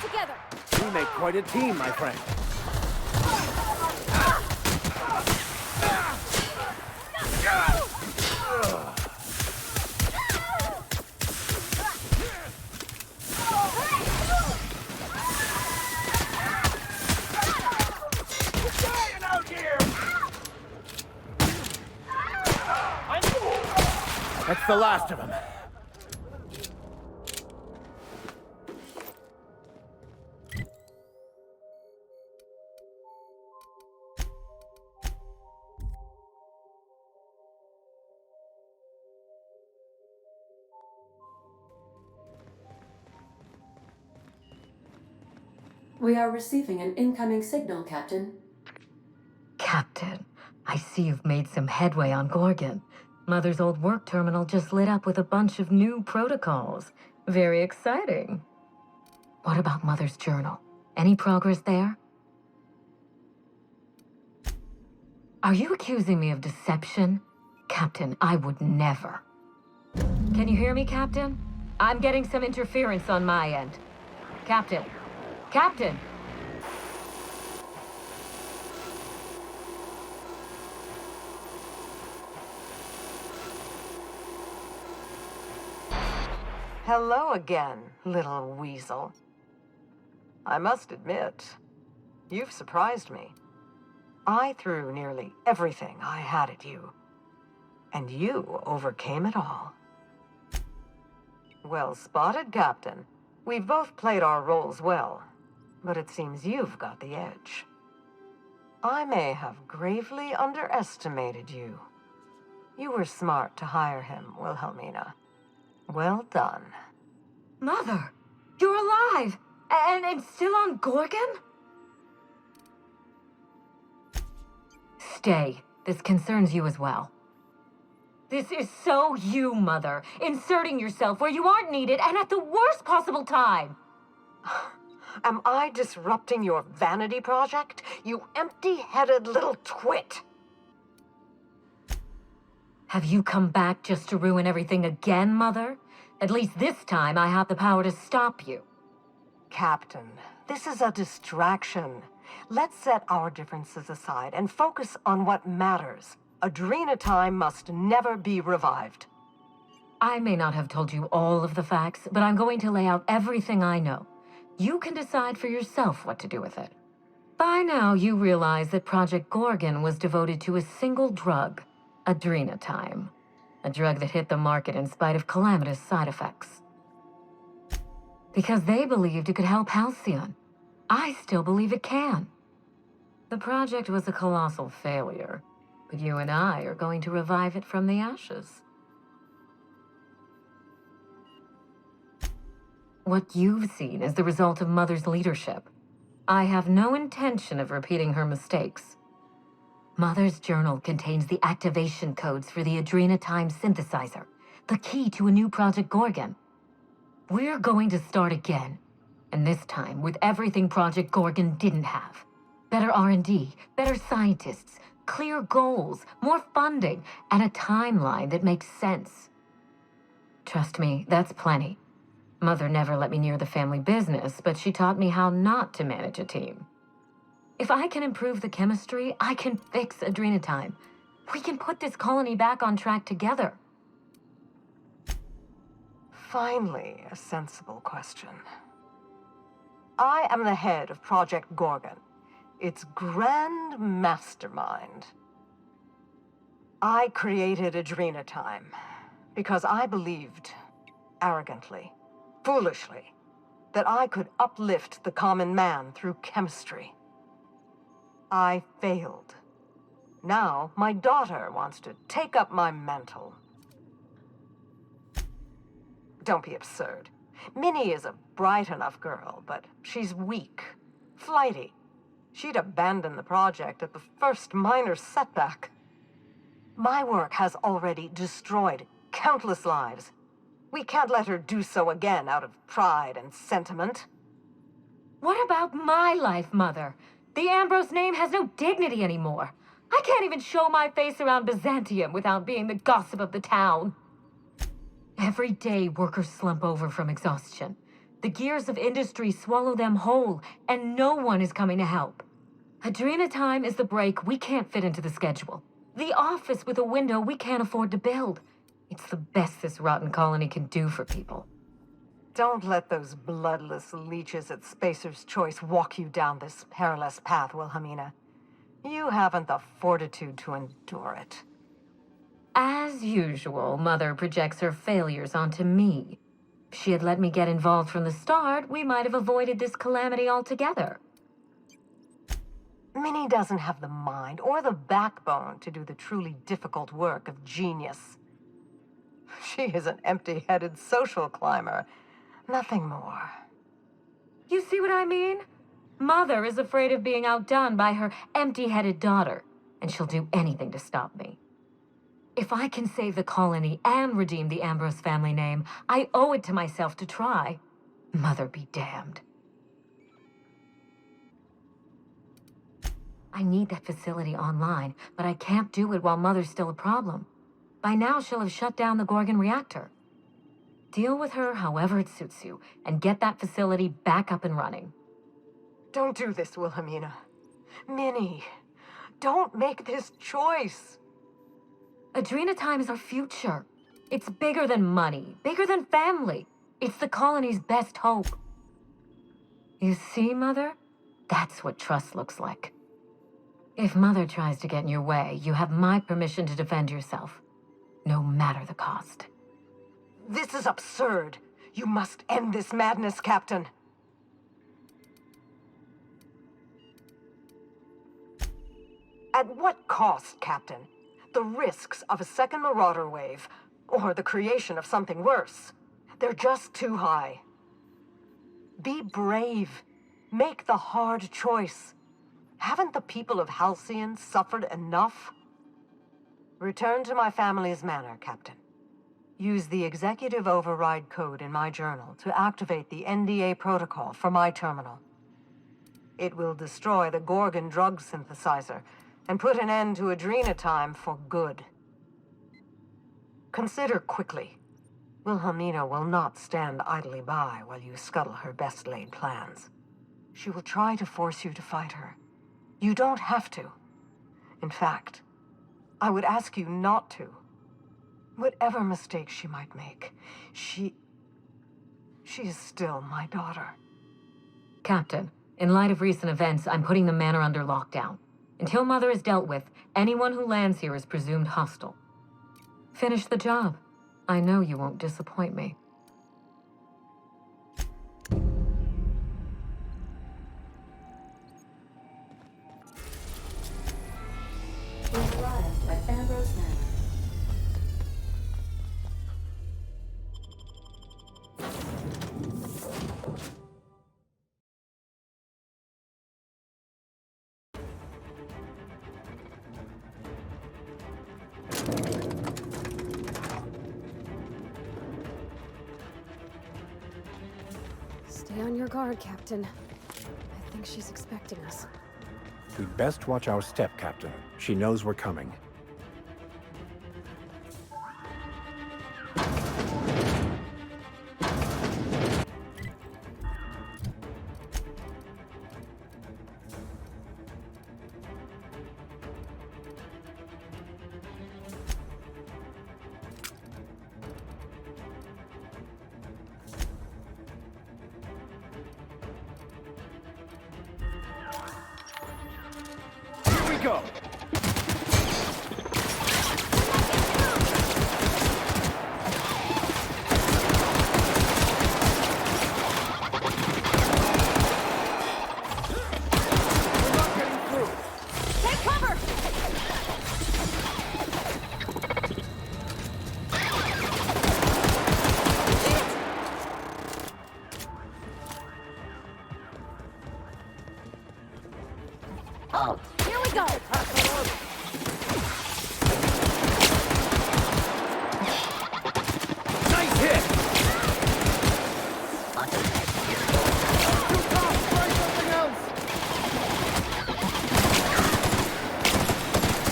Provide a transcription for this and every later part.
together! We make quite a team, my friend. That's the last of them. We are receiving an incoming signal, Captain. Captain, I see you've made some headway on Gorgon. Mother's old work terminal just lit up with a bunch of new protocols. Very exciting. What about Mother's journal? Any progress there? Are you accusing me of deception? Captain, I would never. Can you hear me, Captain? I'm getting some interference on my end. Captain? Captain! Hello again, little weasel. I must admit, you've surprised me. I threw nearly everything I had at you, and you overcame it all. Well spotted, Captain. We've both played our roles well, but it seems you've got the edge. I may have gravely underestimated you. You were smart to hire him, Wilhelmina. Well done. Mother! You're alive! And still on Gorgon? Stay. This concerns you as well. This is so you, Mother. Inserting yourself where you aren't needed and at the worst possible time. Am I disrupting your vanity project? You empty-headed little twit! Have you come back just to ruin everything again, Mother? At least this time I have the power to stop you. Captain, this is a distraction. Let's set our differences aside and focus on what matters. Adrena time must never be revived. I may not have told you all of the facts, but I'm going to lay out everything I know. You can decide for yourself what to do with it. By now, you realize that Project Gorgon was devoted to a single drug, Adrena time. A drug that hit the market in spite of calamitous side effects. Because they believed it could help Halcyon. I still believe it can. The project was a colossal failure, but you and I are going to revive it from the ashes. What you've seen is the result of Mother's leadership. I have no intention of repeating her mistakes. Mother's journal contains the activation codes for the Adrena time synthesizer, the key to a new Project Gorgon. We're going to start again, and this time with everything Project Gorgon didn't have. Better R&D, better scientists, clear goals, more funding, and a timeline that makes sense. Trust me, that's plenty. Mother never let me near the family business, but she taught me how not to manage a team. If I can improve the chemistry, I can fix Adrena time. We can put this colony back on track together. Finally, a sensible question. I am the head of Project Gorgon, its grand mastermind. I created Adrena time because I believed, arrogantly, foolishly, that I could uplift the common man through chemistry. I failed. Now, my daughter wants to take up my mantle. Don't be absurd. Minnie is a bright enough girl, but she's weak, flighty. She'd abandon the project at the first minor setback. My work has already destroyed countless lives. We can't let her do so again out of pride and sentiment. What about my life, Mother? The Ambrose name has no dignity anymore. I can't even show my face around Byzantium without being the gossip of the town. Every day, workers slump over from exhaustion. The gears of industry swallow them whole, and no one is coming to help. Adrena time is the break we can't fit into the schedule. The office with a window we can't afford to build. It's the best this rotten colony can do for people. Don't let those bloodless leeches at Spacer's Choice walk you down this perilous path, Wilhelmina. You haven't the fortitude to endure it. As usual, Mother projects her failures onto me. If she had let me get involved from the start, we might have avoided this calamity altogether. Minnie doesn't have the mind or the backbone to do the truly difficult work of genius. She is an empty-headed social climber. Nothing more. You see what I mean? Mother is afraid of being outdone by her empty-headed daughter, and she'll do anything to stop me. If I can save the colony and redeem the Ambrose family name, I owe it to myself to try. Mother be damned. I need that facility online, but I can't do it while Mother's still a problem. By now, she'll have shut down the Gorgon reactor. Deal with her however it suits you, and get that facility back up and running. Don't do this, Wilhelmina. Minnie, don't make this choice. Adrena time is our future. It's bigger than money, bigger than family. It's the colony's best hope. You see, Mother? That's what trust looks like. If Mother tries to get in your way, you have my permission to defend yourself, no matter the cost. This is absurd. You must end this madness, Captain. At what cost, Captain? The risks of a second marauder wave, or the creation of something worse. They're just too high. Be brave. Make the hard choice. Haven't the people of Halcyon suffered enough? Return to my family's manor, Captain. Use the executive override code in my journal to activate the NDA protocol for my terminal. It will destroy the Gorgon drug synthesizer and put an end to Adrena time for good. Consider quickly. Wilhelmina will not stand idly by while you scuttle her best-laid plans. She will try to force you to fight her. You don't have to. In fact, I would ask you not to. Whatever mistakes she might make, she is still my daughter. Captain, in light of recent events, I'm putting the manor under lockdown. Until Mother is dealt with, anyone who lands here is presumed hostile. Finish the job. I know you won't disappoint me. We've arrived at Ambrose Manor. Stay on your guard, Captain. I think she's expecting us. We'd best watch our step, Captain. She knows we're coming. Here we go! We're not getting through. Take cover! Here we go! Nice hit! Too tough! Try something else!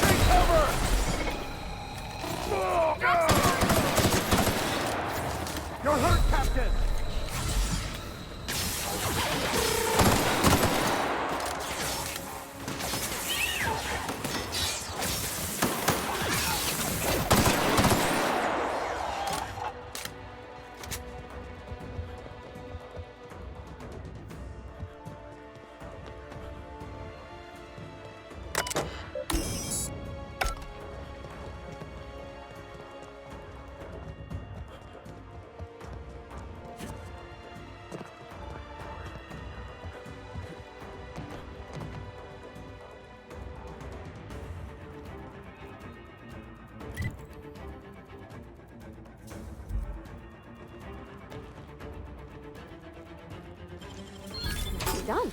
Take cover! You're hurt, Captain! done.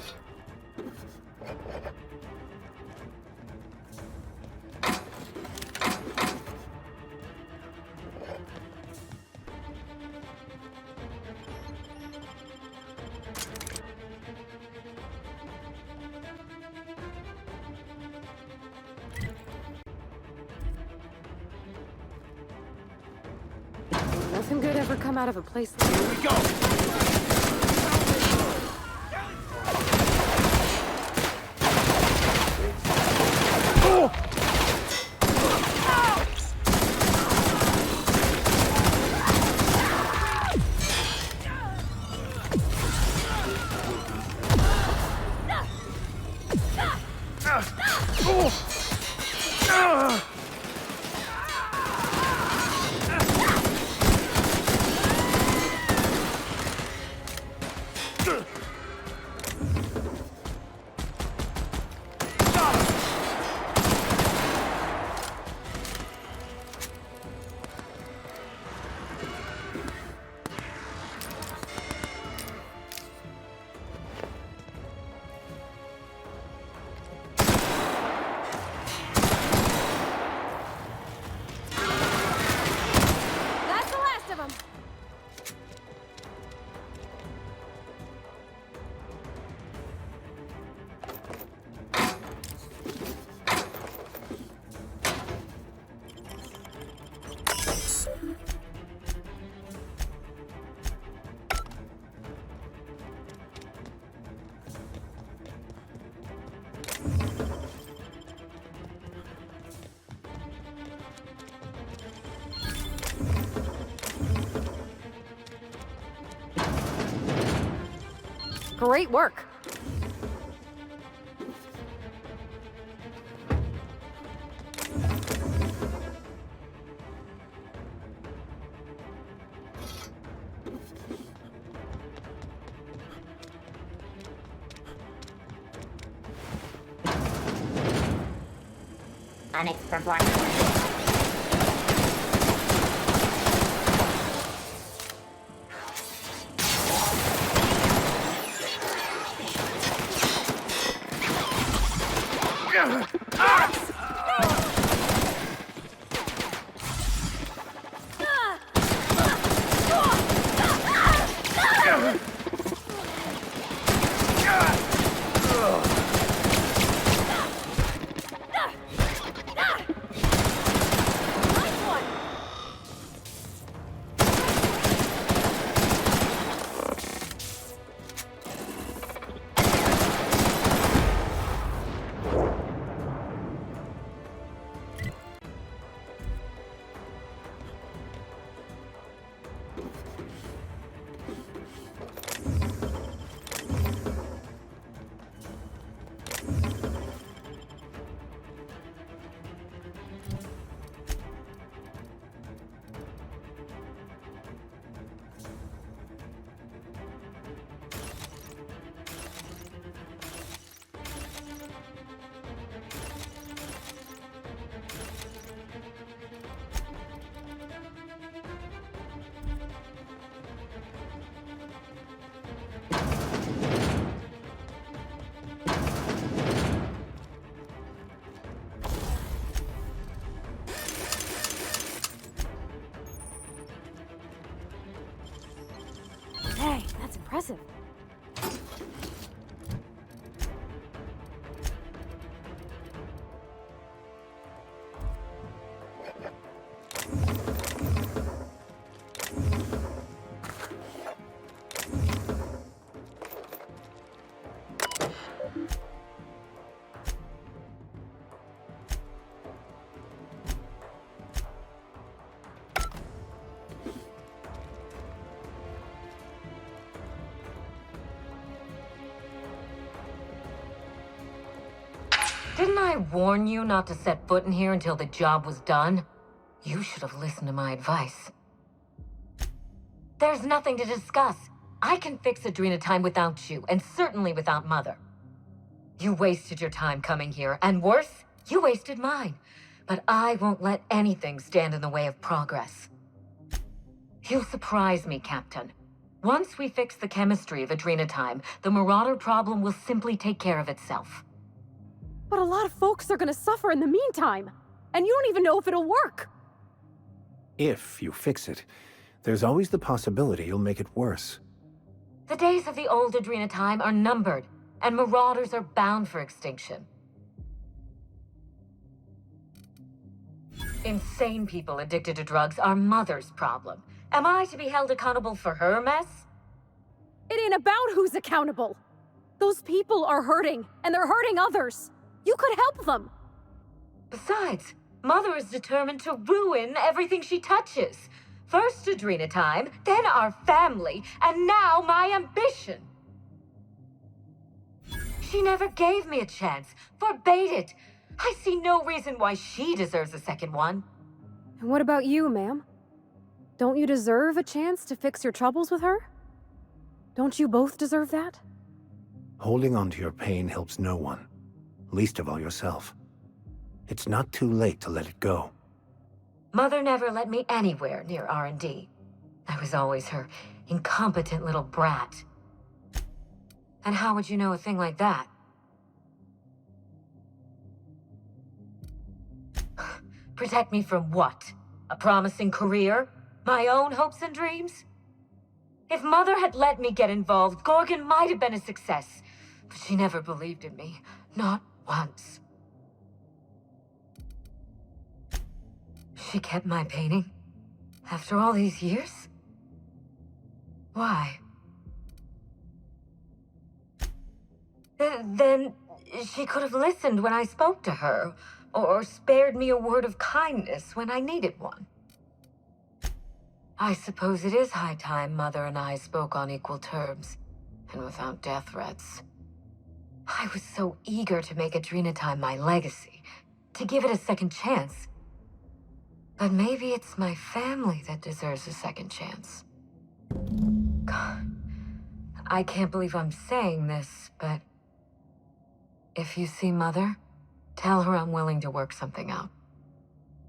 Nothing good ever come out of a place like this. Here we go! That's the last of them. Great work. Onyx performance. Hey, that's impressive. Didn't I warn you not to set foot in here until the job was done? You should have listened to my advice. There's nothing to discuss. I can fix Adrena time without you, and certainly without Mother. You wasted your time coming here, and worse, you wasted mine. But I won't let anything stand in the way of progress. You'll surprise me, Captain. Once we fix the chemistry of Adrenatime, the Marauder problem will simply take care of itself. But a lot of folks are gonna suffer in the meantime. And you don't even know if it'll work. If you fix it, there's always the possibility you'll make it worse. The days of the old Adrenatime are numbered, and Marauders are bound for extinction. Insane people addicted to drugs are Mother's problem. Am I to be held accountable for her mess? It ain't about who's accountable. Those people are hurting, and they're hurting others. You could help them. Besides, Mother is determined to ruin everything she touches. First Adrenatime, then our family, and now my ambition. She never gave me a chance, forbade it. I see no reason why she deserves a second one. And what about you, ma'am? Don't you deserve a chance to fix your troubles with her? Don't you both deserve that? Holding on to your pain helps no one, least of all yourself. It's not too late to let it go. Mother never let me anywhere near R&D. I was always her incompetent little brat. And how would you know a thing like that? Protect me from what? A promising career? My own hopes and dreams? If Mother had let me get involved, Gorgon might have been a success. But she never believed in me. Not once. She kept my painting? After all these years? Why? Then she could have listened when I spoke to her, or spared me a word of kindness when I needed one. I suppose it is high time Mother and I spoke on equal terms, and without death threats. I was so eager to make Adrenatime my legacy, to give it a second chance. But maybe it's my family that deserves a second chance. God, I can't believe I'm saying this, but if you see Mother, tell her I'm willing to work something out.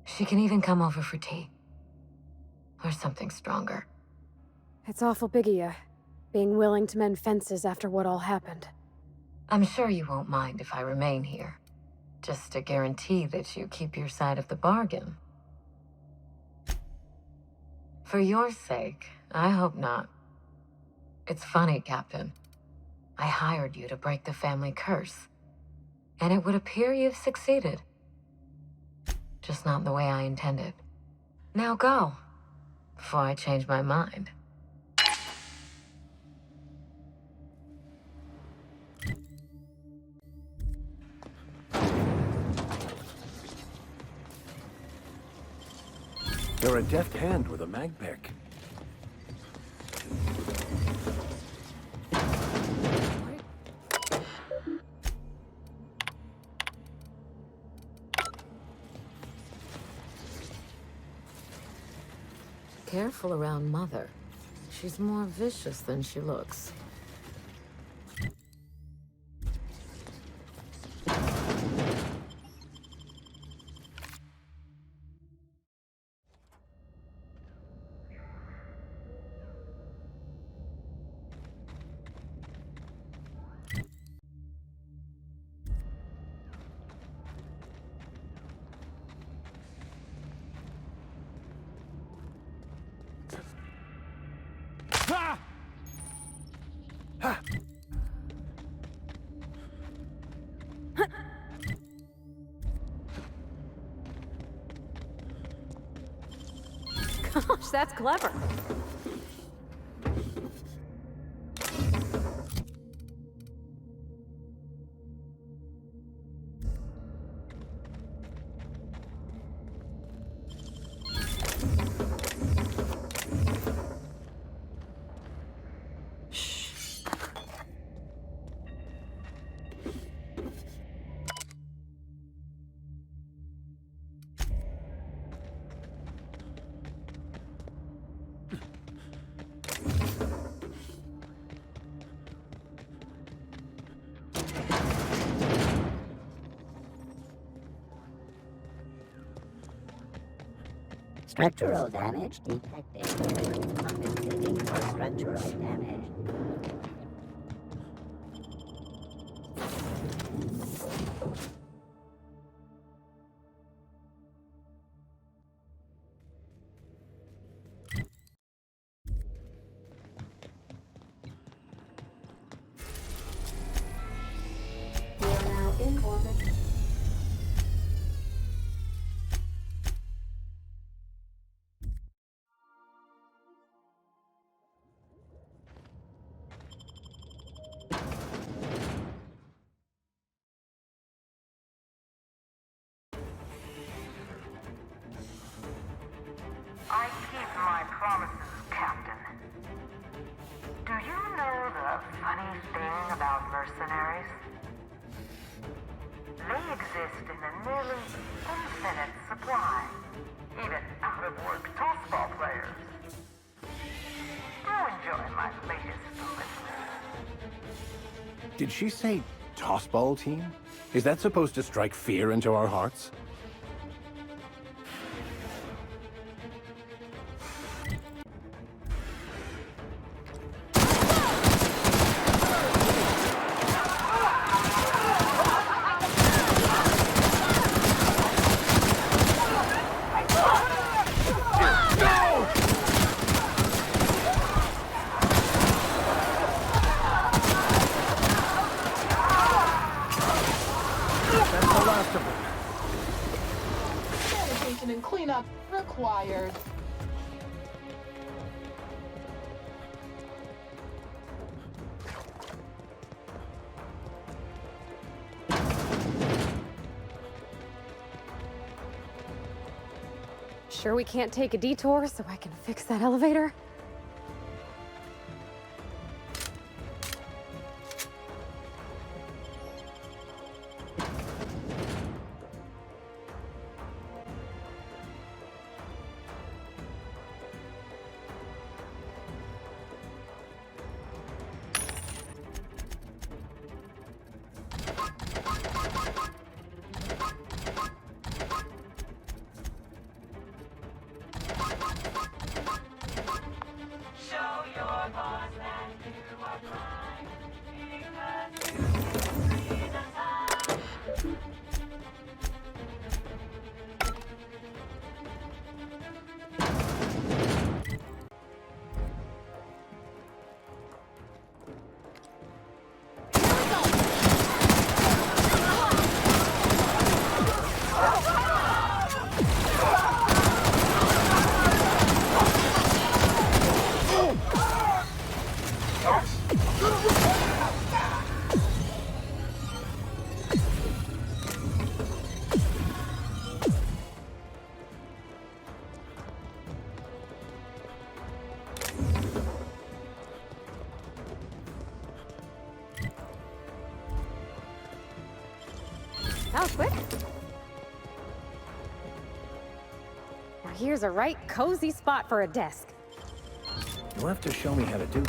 She can even come over for tea. Or something stronger. It's awful big of you, being willing to mend fences after what all happened. I'm sure you won't mind if I remain here. Just to guarantee that you keep your side of the bargain. For your sake, I hope not. It's funny, Captain. I hired you to break the family curse. And it would appear you've succeeded. Just not the way I intended. Now go, before I change my mind. You're a deft hand with a mag pick. Careful around Mother. She's more vicious than she looks. Gosh, that's clever. Structural damage detected. Compensating for structural damage. We are now in orbit. I keep my promises, Captain. Do you know the funny thing about mercenaries? They exist in a nearly infinite supply, even out-of-work tossball players. Do enjoy my latest delivery. Did she say tossball team? Is that supposed to strike fear into our hearts? Sanitation and cleanup required. Sure we can't take a detour so I can fix that elevator? That was quick. Now here's a right cozy spot for a desk. You'll have to show me how to do.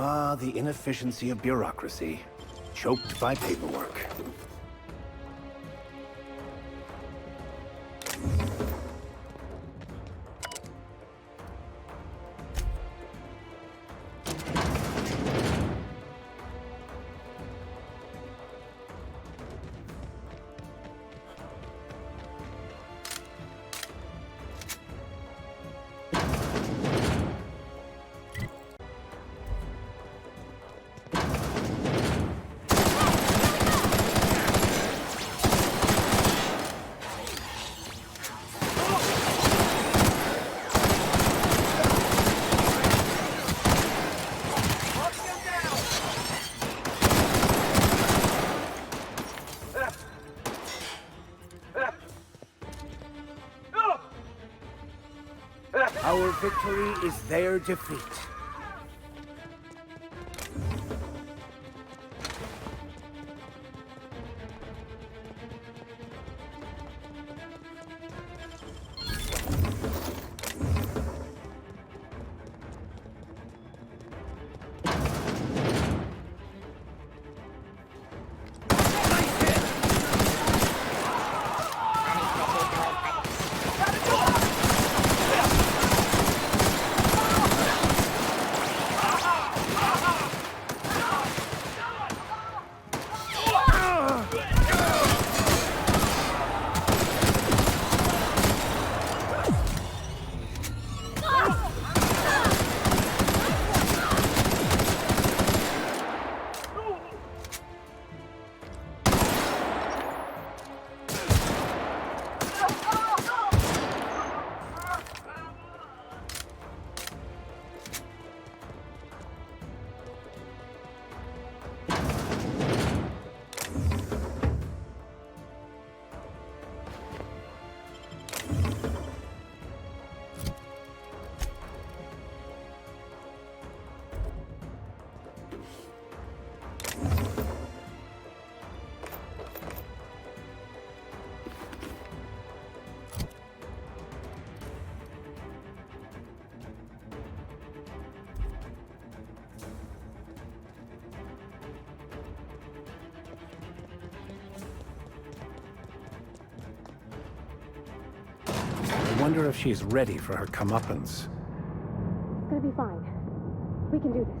Ah, the inefficiency of bureaucracy, choked by paperwork. Our victory is their defeat. I wonder if she's ready for her comeuppance. It's gonna be fine. We can do this.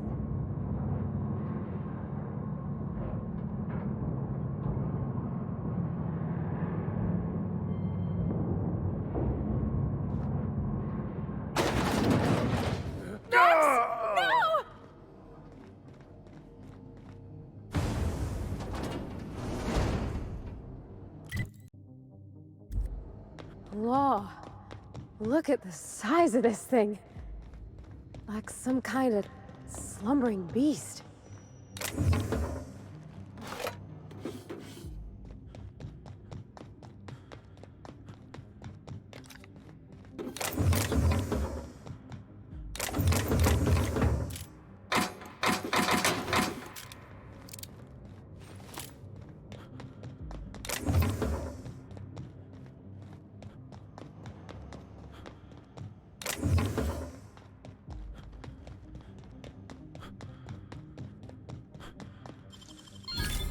Law. Look at the size of this thing. Like some kind of slumbering beast.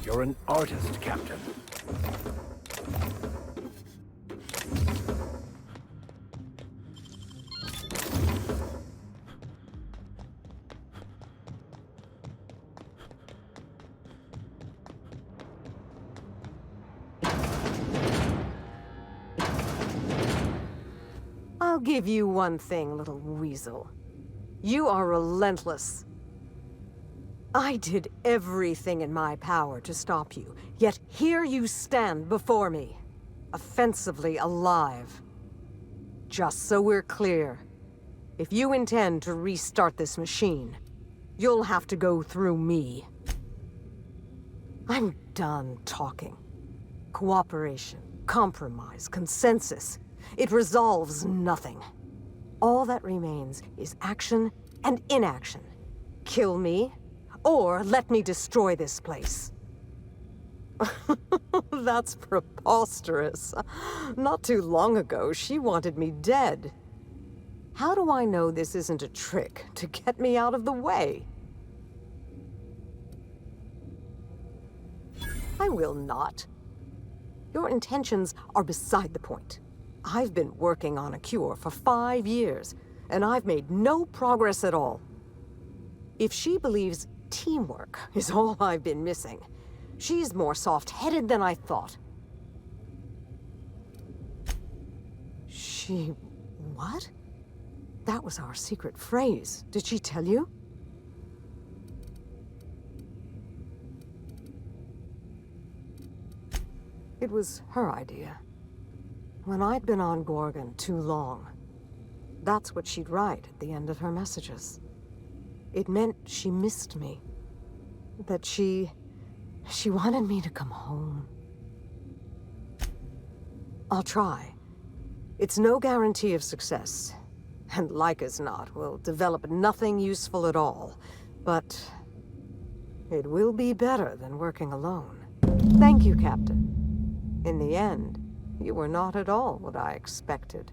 You're an artist, Captain. I'll give you one thing, little weasel. You are relentless. I did everything in my power to stop you, yet here you stand before me, offensively alive. Just so we're clear, if you intend to restart this machine, you'll have to go through me. I'm done talking. Cooperation, compromise, consensus. It resolves nothing. All that remains is action and inaction. Kill me, or let me destroy this place. That's preposterous. Not too long ago, she wanted me dead. How do I know this isn't a trick to get me out of the way? I will not. Your intentions are beside the point. I've been working on a cure for 5 years, and I've made no progress at all. If she believes teamwork is all I've been missing, she's more soft-headed than I thought. She... what? That was our secret phrase. Did she tell you? It was her idea. When I'd been on Gorgon too long, that's what she'd write at the end of her messages. It meant she missed me. That she wanted me to come home. I'll try. It's no guarantee of success, and like as not, will develop nothing useful at all. But it will be better than working alone. Thank you, Captain. In the end, you were not at all what I expected.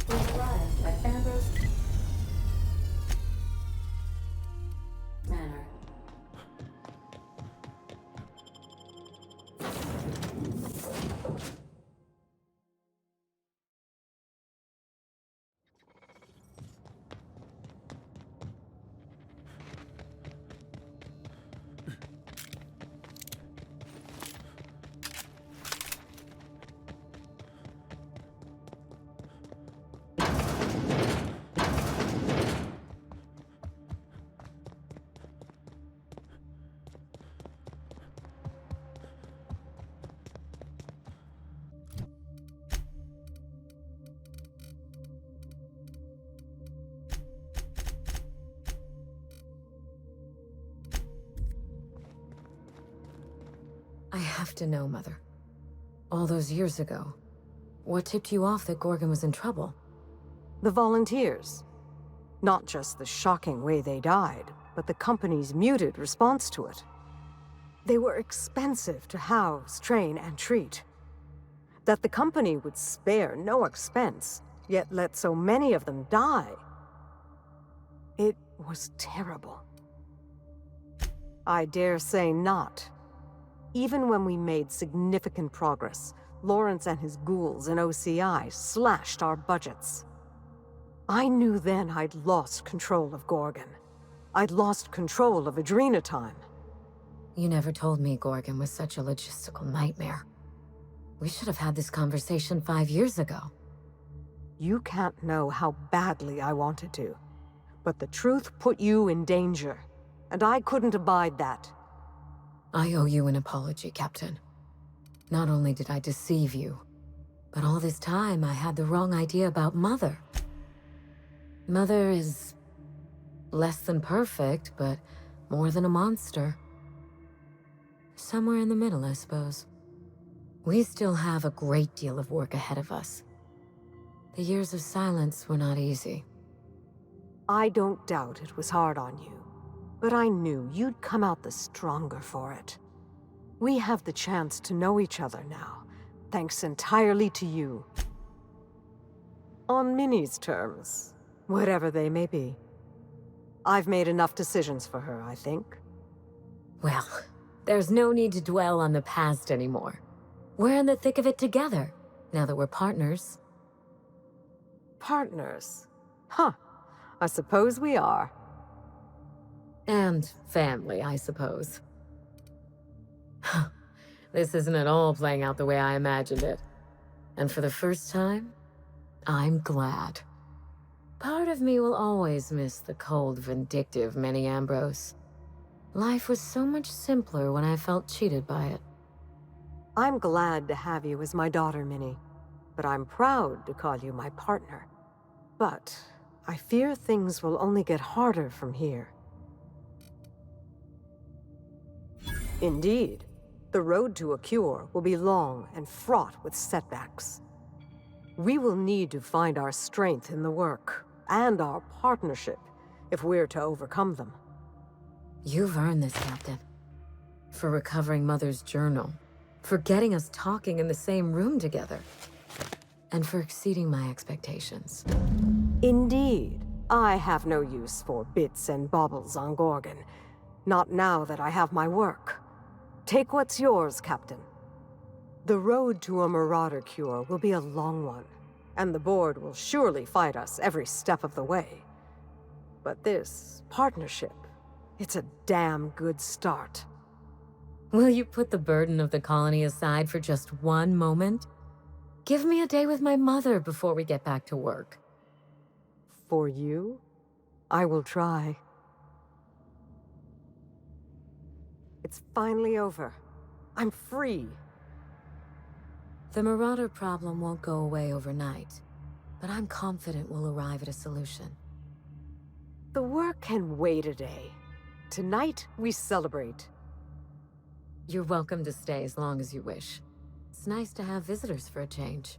We arrived at Ambrose Manor. I have to know, Mother. All those years ago, what tipped you off that Gorgon was in trouble? The volunteers. Not just the shocking way they died, but the company's muted response to it. They were expensive to house, train, and treat. That the company would spare no expense, yet let so many of them die. It was terrible. I dare say not. Even when we made significant progress, Lawrence and his ghouls in OCI slashed our budgets. I knew then I'd lost control of Gorgon. I'd lost control of Adrenatime. You never told me Gorgon was such a logistical nightmare. We should have had this conversation 5 years ago. You can't know how badly I wanted to. But the truth put you in danger, and I couldn't abide that. I owe you an apology, Captain. Not only did I deceive you, but all this time I had the wrong idea about Mother. Mother is less than perfect, but more than a monster. Somewhere in the middle, I suppose. We still have a great deal of work ahead of us. The years of silence were not easy. I don't doubt it was hard on you, but I knew you'd come out the stronger for it. We have the chance to know each other now, thanks entirely to you. On Minnie's terms, whatever they may be. I've made enough decisions for her, I think. Well, there's no need to dwell on the past anymore. We're in the thick of it together, now that we're partners. Partners? Huh. I suppose we are. And family, I suppose. This isn't at all playing out the way I imagined it. And for the first time, I'm glad. Part of me will always miss the cold, vindictive Minnie Ambrose. Life was so much simpler when I felt cheated by it. I'm glad to have you as my daughter, Minnie. But I'm proud to call you my partner. But I fear things will only get harder from here. Indeed. The road to a cure will be long and fraught with setbacks. We will need to find our strength in the work, and our partnership, if we're to overcome them. You've earned this, Captain. For recovering Mother's journal. For getting us talking in the same room together. and for exceeding my expectations. Indeed, I have no use for bits and baubles on Gorgon. Not now that I have my work. Take what's yours, Captain. The road to a marauder cure will be a long one, and the board will surely fight us every step of the way. But this partnership, it's a damn good start. Will you put the burden of the colony aside for just one moment? Give me a day with my mother before we get back to work. For you, I will try. It's finally over. I'm free. The marauder problem won't go away overnight, but I'm confident we'll arrive at a solution. The work can wait a day. Tonight, we celebrate. You're welcome to stay as long as you wish. It's nice to have visitors for a change.